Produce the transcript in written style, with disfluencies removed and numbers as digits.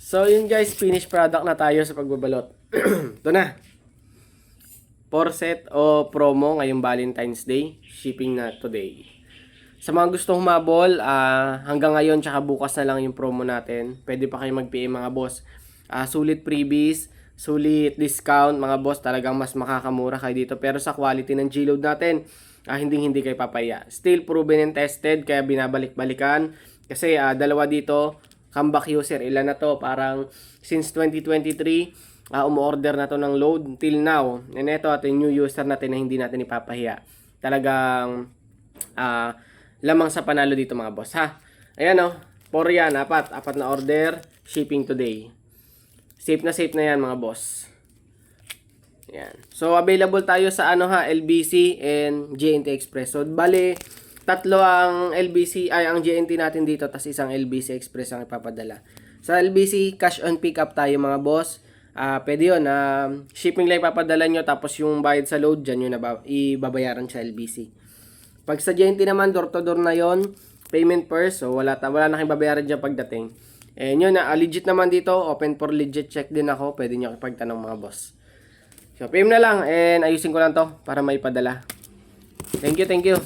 So yun guys, finished product na tayo sa pagbabalot. Ito na. 4 set o promo ngayong Valentine's Day. Shipping na today. Sa mga gustong humabol, hanggang ngayon tsaka bukas na lang yung promo natin. Pwede pa kayo mag-PM mga boss. Sulit freebies, sulit discount mga boss. Talagang mas makakamura kayo dito. Pero sa quality ng G-Load natin, hindi kayo papaya. Still proven and tested, kaya binabalik-balikan. Kasi dalawa dito, comeback user. Ilan na to? Parang since 2023, umorder na to ng load till now. And ito, yung new user natin na hindi natin ipapahiya. Talagang lamang sa panalo dito mga boss ha. Ayan o, 4 yan, apat na order, shipping today. Safe na yan mga boss. Ayan. So available tayo sa LBC and JNT Express. So bale, tatlo ang LBC ang JNT natin dito, tas isang LBC Express ang ipapadala. Sa LBC, cash on pick up tayo mga boss. Pwede yun, shipping lang ipapadala nyo, tapos yung bayad sa load dyan, yun ibabayaran sa LBC. Pag sa JNT naman, door to door na yon, payment first, so wala na kayong babayaran dyan pagdating. And yun legit naman dito, open for legit check din ako, pwede nyo ipagtanong mga boss. So PM na lang, and ayusin ko lang to para maipadala. Thank you.